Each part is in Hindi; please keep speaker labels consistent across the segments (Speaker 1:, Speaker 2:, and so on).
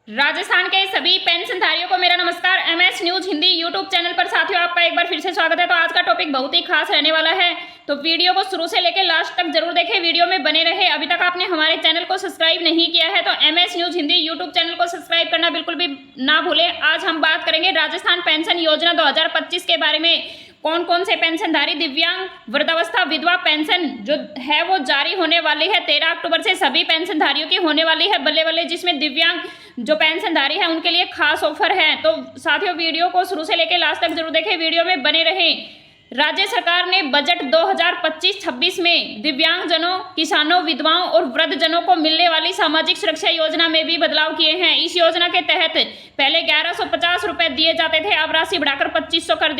Speaker 1: राजस्थान के सभी पेंशनधारियों को मेरा नमस्कार। MS news Hindi YouTube channel पर साथियों आपका एक बार फिर से स्वागत है। तो आज का टॉपिक बहुत ही खास रहने वाला है, तो वीडियो को शुरू से लेकर लास्ट तक जरूर देखें, वीडियो में बने रहे। अभी तक आपने हमारे चैनल को सब्सक्राइब नहीं किया है तो MS news Hindi YouTube channel को सब्सक्राइब करना बिल्कुल भी ना भूलें। आज हम बात करेंगे राजस्थान पेंशन योजना 2025 के बारे में। कौन कौन से पेंशनधारी दिव्यांग, वृद्धावस्था, विधवा पेंशन जो है वो जारी होने वाली है 13 अक्टूबर से सभी पेंशनधारियों की होने वाली है बल्ले बल्ले, जिसमें दिव्यांग जो पेंशनधारी है उनके लिए खास ऑफर है। तो साथियों वीडियो को शुरू से लेकर लास्ट तक जरूर देखें, वीडियो में बने रहें। राज्य सरकार ने बजट 2025-26 में दिव्यांगजनों, किसानों, विधवाओं और वृद्धजनों को मिलने वाली सामाजिक सुरक्षा योजना में भी बदलाव किए हैं। इस योजना के तहत पहले 1150 रुपए दिए जाते थे, अब राशि बढ़ाकर 2500 कर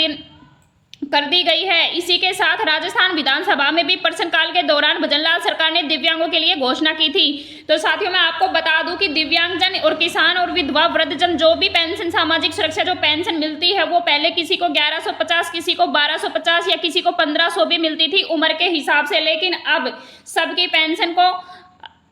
Speaker 1: दी गई है। इसी के साथ राजस्थान विधानसभा में भी प्रश्नकाल के दौरान भजनलाल सरकार ने दिव्यांगों के लिए घोषणा की थी। तो साथियों मैं आपको बता दूं कि दिव्यांगजन और किसान और विधवा वृद्धजन जो भी पेंशन, सामाजिक सुरक्षा जो पेंशन मिलती है वो पहले किसी को 1150, किसी को 1250 या किसी को 1500 भी मिलती थी उम्र के हिसाब से, लेकिन अब सबकी पेंशन को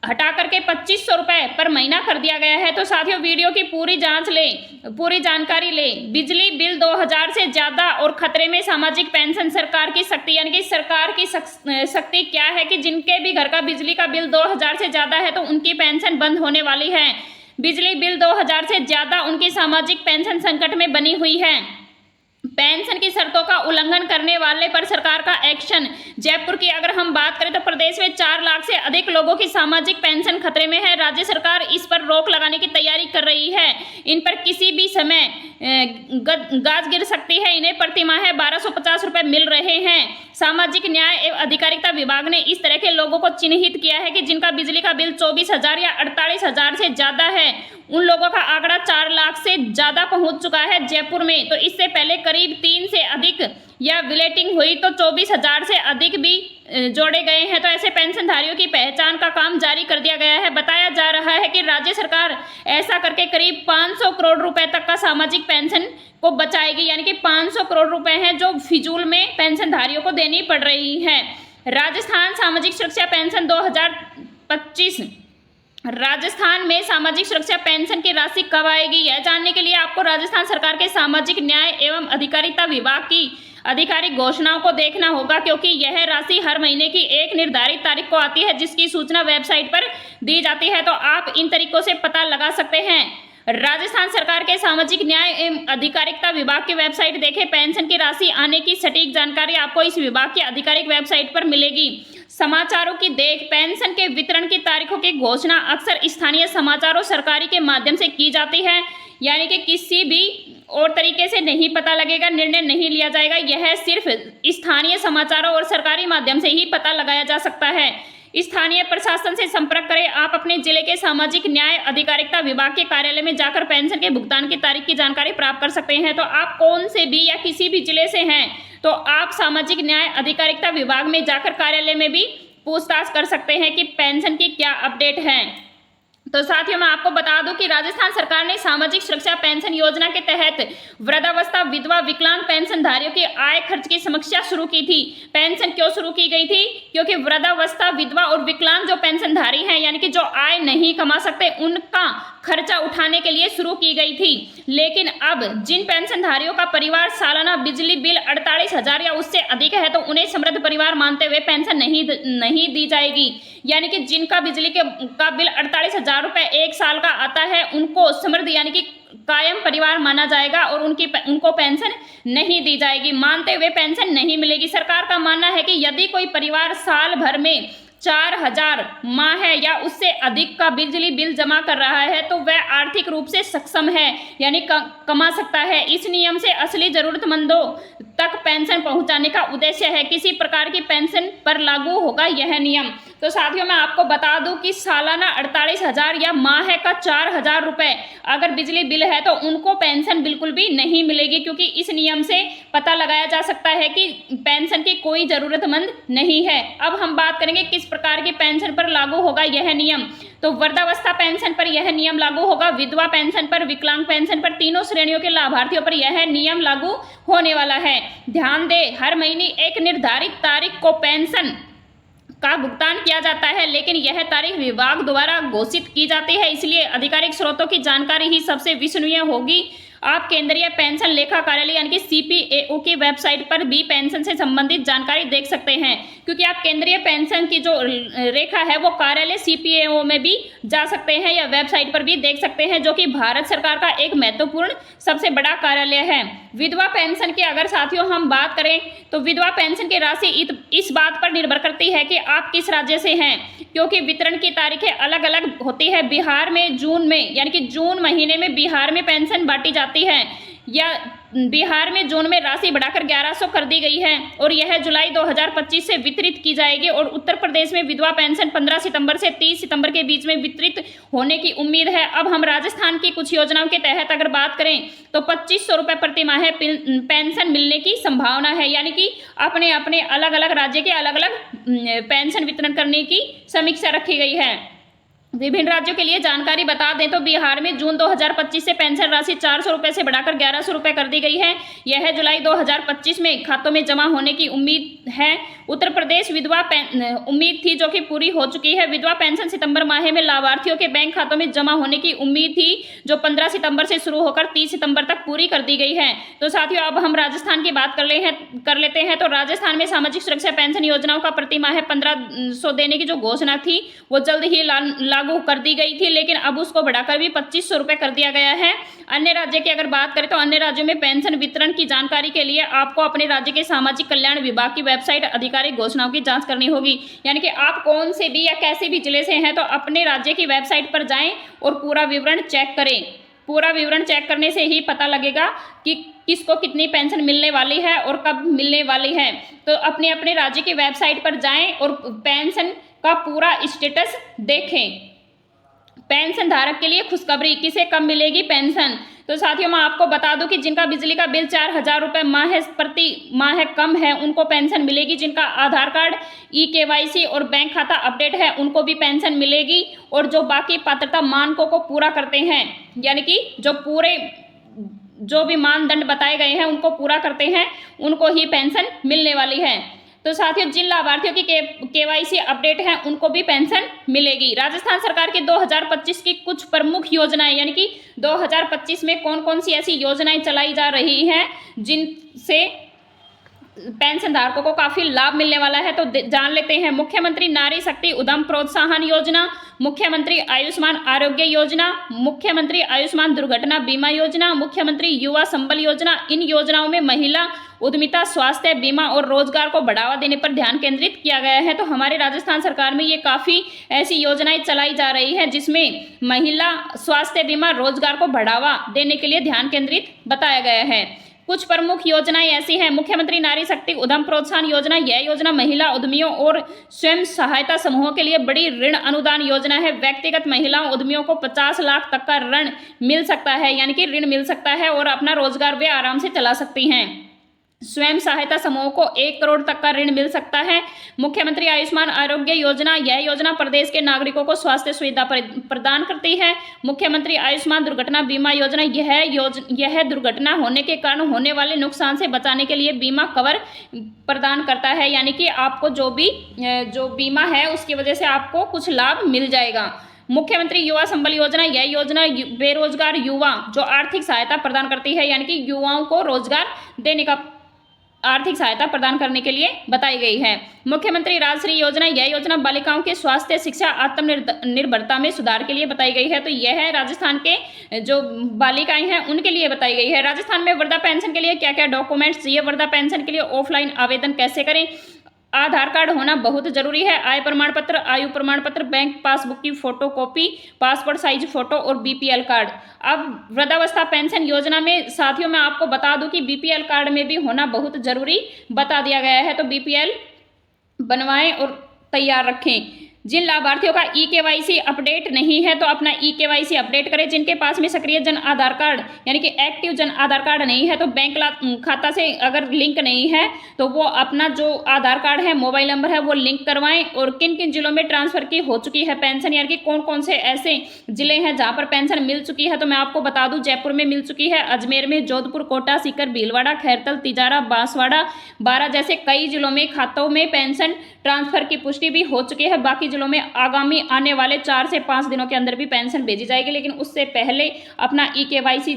Speaker 1: हटा करके 2500 रुपए पर महीना कर दिया गया है। तो साथियों वीडियो की पूरी जांच लें, पूरी जानकारी लें। बिजली बिल 2000 से ज्यादा और खतरे में सामाजिक पेंशन, सरकार की शक्ति, यानी कि सरकार की शक्ति क्या है कि जिनके भी घर का बिजली का बिल 2000 से ज्यादा है तो उनकी पेंशन बंद होने वाली है। बिजली बिल 2000 से ज्यादा उनकी सामाजिक पेंशन संकट में बनी हुई है। पेंशन की शर्तों का उल्लंघन करने वाले पर सरकार का एक्शन। जयपुर की अगर हम बात करें तो प्रदेश में 4 लाख से अधिक लोगों की सामाजिक पेंशन खतरे में है। राज्य सरकार इस पर रोक लगाने की तैयारी कर रही है। इन पर किसी भी समय गाज गिर सकती है। इन्हें प्रतिमाह 1250 रुपए मिल रहे हैं। सामाजिक न्याय एवं अधिकारिता विभाग ने इस तरह के लोगों को चिन्हित किया है कि जिनका बिजली का बिल 24,000 या 48,000 से ज्यादा है। उन लोगों का आंकड़ा 4 लाख से ज्यादा पहुंच चुका है जयपुर में। तो इससे पहले करीब 3 से अधिक या विलेटिंग हुई तो 24,000 से अधिक भी जोड़े गए हैं। तो ऐसे पेंशनधारियों की पहचान का काम जारी कर दिया गया है। बताया जा रहा है कि राज्य सरकार ऐसा करके करीब 500 करोड़ रुपए तक का सामाजिक पेंशन को बचाएगी, यानी कि 500 करोड़ रुपए हैं जो फिजूल में पेंशनधारियों को देनी पड़ रही है। राजस्थान सामाजिक सुरक्षा पेंशन 2025, राजस्थान में सामाजिक सुरक्षा पेंशन की राशि कब आएगी, यह जानने के लिए आपको राजस्थान सरकार के सामाजिक न्याय एवं अधिकारिता विभाग की आधिकारिक घोषणाओं को देखना होगा, क्योंकि यह राशि हर महीने की एक निर्धारित तारीख को आती है जिसकी सूचना वेबसाइट पर दी जाती है। तो आप इन तरीकों से पता लगा सकते हैं। राजस्थान सरकार के सामाजिक न्याय एवं अधिकारिता विभाग की वेबसाइट देखें। पेंशन की राशि आने की सटीक जानकारी आपको इस विभाग की आधिकारिक वेबसाइट पर मिलेगी। समाचारों की देख, पेंशन के वितरण की तारीखों की घोषणा अक्सर स्थानीय समाचारों सरकारी के माध्यम से की जाती है, यानी कि किसी भी और तरीके से नहीं पता लगेगा, निर्णय नहीं लिया जाएगा। यह सिर्फ स्थानीय समाचारों और सरकारी माध्यम से ही पता लगाया जा सकता है। स्थानीय प्रशासन से संपर्क करें। आप अपने जिले के सामाजिक न्याय अधिकारिता विभाग के कार्यालय में जाकर पेंशन के भुगतान की तारीख की जानकारी प्राप्त कर सकते हैं। तो आप कौन से भी या किसी भी जिले से हैं तो आप सामाजिक न्याय अधिकारिता विभाग में जाकर कार्यालय में भी पूछताछ कर सकते हैं कि पेंशन की क्या अपडेट है। तो साथियों मैं आपको बता दूं कि राजस्थान सरकार ने सामाजिक सुरक्षा पेंशन योजना के तहत वृद्धावस्था, विधवा, विकलांग पेंशनधारियों के आय खर्च की समीक्षा शुरू की थी। पेंशन क्यों शुरू की गई थी? क्योंकि वृद्धावस्था, विधवा और विकलांग जो पेंशनधारी हैं, यानी कि जो आय नहीं कमा सकते, उनका खर्चा उठाने के लिए शुरू की गई थी। लेकिन अब जिन पेंशनधारियों का परिवार सालाना बिजली बिल 48,000 या उससे अधिक है तो उन्हें समृद्ध परिवार मानते हुए पेंशन नहीं दी जाएगी। यानी कि जिनका बिजली का बिल 48,000 रुपए 1 साल का आता है उनको समृद्ध यानी कि कायम परिवार माना जाएगा और उनको पेंशन नहीं दी जाएगी। मानते हुए पेंशन नहीं मिलेगी। सरकार का मानना है कि यदि कोई परिवार साल भर में 4,000 माह है या उससे अधिक का बिजली बिल जमा कर रहा है तो वह आर्थिक रूप से सक्षम है, यानी कमा सकता है। इस नियम से असली जरूरतमंदों तक पेंशन पहुंचाने का उद्देश्य है। किसी प्रकार की पेंशन पर लागू होगा यह नियम। तो साथियों मैं आपको बता दूं कि सालाना 48,000 या माह का 4,000 रुपए अगर बिजली बिल है तो उनको पेंशन बिल्कुल भी नहीं मिलेगी, क्योंकि इस नियम से पता लगाया जा सकता है कि पेंशन की कोई जरूरतमंद नहीं है। अब हम बात करेंगे किस प्रकार की पेंशन पर लागू होगा यह नियम। तो वृद्धावस्था पेंशन पर यह नियम लागू होगा, विधवा पेंशन पर, विकलांग पेंशन पर, तीनों श्रेणियों के लाभार्थियों पर यह नियम लागू होने वाला है। ध्यान दें, हर महीने एक निर्धारित तारीख को पेंशन का भुगतान किया जाता है, लेकिन यह तारीख विभाग द्वारा घोषित की जाती है, इसलिए आधिकारिक स्रोतों की जानकारी ही सबसे विश्वसनीय होगी। आप केंद्रीय पेंशन लेखा कार्यालय यानी कि CPAO की वेबसाइट पर भी पेंशन से संबंधित जानकारी देख सकते हैं, क्योंकि आप केंद्रीय पेंशन की जो रेखा है वो कार्यालय CPAO में भी जा सकते हैं या वेबसाइट पर भी देख सकते हैं, जो कि भारत सरकार का एक महत्वपूर्ण सबसे बड़ा कार्यालय है। विधवा पेंशन की अगर साथियों हम बात करें तो विधवा पेंशन की राशि इस बात पर निर्भर करती है कि आप किस राज्य से हैं, क्योंकि वितरण की तारीखें अलग अलग होती है। बिहार में जून में यानी कि जून महीने में बिहार में पेंशन बांटी जाती है, या बिहार में जून में राशि बढ़ाकर 1100 कर दी गई है और यह जुलाई 2025 से वितरित की जाएगी। और उत्तर प्रदेश में विधवा पेंशन 15 सितंबर से 30 सितंबर के बीच में वितरित होने की उम्मीद है। अब हम राजस्थान की कुछ योजनाओं के तहत अगर बात करें तो 2500 रुपये प्रति माह पेंशन मिलने की संभावना है, यानी कि अपने अपने अलग अलग राज्य के अलग अलग पेंशन वितरण करने की समीक्षा रखी गई है। विभिन्न राज्यों के लिए जानकारी बता दें तो बिहार में जून 2025 से पेंशन राशि 400 रुपये से बढ़ाकर 1100 रुपये कर दी गई है। यह जुलाई 2025 में खातों में जमा होने की उम्मीद है। उत्तर प्रदेश विधवा उम्मीद थी जो कि पूरी हो चुकी है। विधवा पेंशन सितंबर माह में लाभार्थियों के बैंक खातों में जमा होने की उम्मीद थी, जो 15 सितंबर से शुरू होकर 30 सितंबर तक पूरी कर दी गई है। तो साथियों अब हम राजस्थान की बात कर लेते हैं। तो राजस्थान में सामाजिक सुरक्षा पेंशन योजनाओं का प्रति माह 1500 देने की जो घोषणा थी वो जल्द ही लागू कर दी गई थी, लेकिन अब उसको बढ़ाकर भी 2500 रुपये कर दिया गया है। अन्य राज्य की अगर बात करें तो अन्य राज्यों में पेंशन वितरण की जानकारी के लिए आपको अपने राज्य के सामाजिक कल्याण विभाग की वेबसाइट आधिकारिक घोषणाओं की जांच करनी होगी। यानी कि आप कौन से भी या कैसे भी जिले से हैं तो अपने राज्य की वेबसाइट पर जाएं और पूरा विवरण चेक करें। पूरा विवरण चेक करने से ही पता लगेगा कि किसको कितनी पेंशन मिलने वाली है और कब मिलने वाली है। तो अपने अपने राज्य की वेबसाइट पर जाएं और पेंशन का पूरा स्टेटस देखें। पेंशन धारक के लिए खुशखबरी, किसे कब मिलेगी पेंशन? तो साथियों मैं आपको बता दूं कि जिनका बिजली का बिल 4000 रुपये माह प्रति माह कम है उनको पेंशन मिलेगी। जिनका आधार कार्ड KYC और बैंक खाता अपडेट है उनको भी पेंशन मिलेगी। और जो बाकी पात्रता मानकों को पूरा करते हैं, यानी कि जो भी मानदंड बताए गए हैं उनको पूरा करते हैं, उनको ही पेंशन मिलने वाली है। तो साथियों जिन लाभार्थियों की KYC अपडेट है उनको भी पेंशन मिलेगी। राजस्थान सरकार की 2025 की कुछ प्रमुख योजनाएं, यानी कि 2025 में कौन कौन सी ऐसी योजनाएं चलाई जा रही हैं जिनसे पेंशन धारकों को काफी लाभ मिलने वाला है, तो जान लेते हैं। मुख्यमंत्री नारी शक्ति उद्यम प्रोत्साहन योजना, मुख्यमंत्री आयुष्मान आरोग्य योजना, मुख्यमंत्री आयुष्मान दुर्घटना बीमा योजना, मुख्यमंत्री युवा संबल योजना। इन योजनाओं में महिला उद्यमिता, स्वास्थ्य बीमा और रोजगार को बढ़ावा देने पर ध्यान केंद्रित किया गया है। तो हमारे राजस्थान सरकार में ये काफ़ी ऐसी योजनाएं चलाई जा रही है जिसमें महिला स्वास्थ्य बीमा, रोजगार को बढ़ावा देने के लिए ध्यान केंद्रित बताया गया है। कुछ प्रमुख योजनाएं ऐसी हैं। मुख्यमंत्री नारी शक्ति उद्यम प्रोत्साहन योजना, यह योजना महिला उद्यमियों और स्वयं सहायता समूहों के लिए बड़ी ऋण अनुदान योजना है। व्यक्तिगत महिला उद्यमियों को 50 लाख तक का ऋण मिल सकता है, यानी कि ऋण मिल सकता है और अपना रोजगार वे आराम से चला सकती हैं। स्वयं सहायता समूह को 1 करोड़ तक का ऋण मिल सकता है। मुख्यमंत्री आयुष्मान आरोग्य योजना, यह योजना प्रदेश के नागरिकों को स्वास्थ्य सुविधा प्रदान करती है। मुख्यमंत्री आयुष्मान दुर्घटना बीमा योजना, यह दुर्घटना होने के कारण होने वाले नुकसान से बचाने के लिए बीमा कवर प्रदान करता है, यानी कि आपको जो बीमा है उसकी वजह से आपको कुछ लाभ मिल जाएगा। मुख्यमंत्री युवा संबल योजना, यह योजना बेरोजगार युवा जो आर्थिक सहायता प्रदान करती है, यानी कि युवाओं को रोजगार देने का आर्थिक सहायता प्रदान करने के लिए बताई गई है। मुख्यमंत्री राजश्री योजना, यह योजना बालिकाओं के स्वास्थ्य, शिक्षा, आत्मनिर्भरता में सुधार के लिए बताई गई है। तो यह राजस्थान के जो बालिकाएं हैं उनके लिए बताई गई है। राजस्थान में वृद्धा पेंशन के लिए क्या क्या डॉक्यूमेंट्स चाहिए, वृद्धा पेंशन के लिए ऑफलाइन आवेदन कैसे करें? आधार कार्ड होना बहुत जरूरी है। आय प्रमाण पत्र, आयु प्रमाण पत्र, बैंक पासबुक की फोटोकॉपी, पासपोर्ट साइज फोटो और BPL कार्ड। अब वृद्धावस्था पेंशन योजना में साथियों मैं आपको बता दूं कि BPL कार्ड में भी होना बहुत जरूरी बता दिया गया है। तो BPL बनवाएं और तैयार रखें। जिन लाभार्थियों का ई-केवाईसी अपडेट नहीं है तो अपना ई-केवाईसी अपडेट करें। जिनके पास में सक्रिय जन आधार कार्ड यानी कि एक्टिव जन आधार कार्ड नहीं है तो बैंक खाता से अगर लिंक नहीं है तो वो अपना जो आधार कार्ड है, मोबाइल नंबर है, वो लिंक करवाएं। और किन किन जिलों में ट्रांसफर की हो चुकी है पेंशन, यानी कि कौन कौन से ऐसे जिले हैं जहां पर पेंशन मिल चुकी है, तो मैं आपको बता दूं जयपुर में मिल चुकी है, अजमेर में, जोधपुर, कोटा, सीकर, भीलवाड़ा, खैरतल, तिजारा, बांसवाड़ा, बारा जैसे कई जिलों में खातों में पेंशन ट्रांसफर की पुष्टि भी हो चुकी है। बाकी जिलों में आगामी आने वाले 4 से 5 दिनों के अंदर भी पेंशन भेजी जाएगी, लेकिन उससे पहले अपना ई-केवाईसी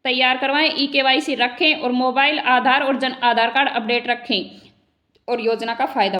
Speaker 1: तैयार करवाएं, ई-केवाईसी रखें और मोबाइल, आधार और जन आधार कार्ड अपडेट रखें और योजना का फायदा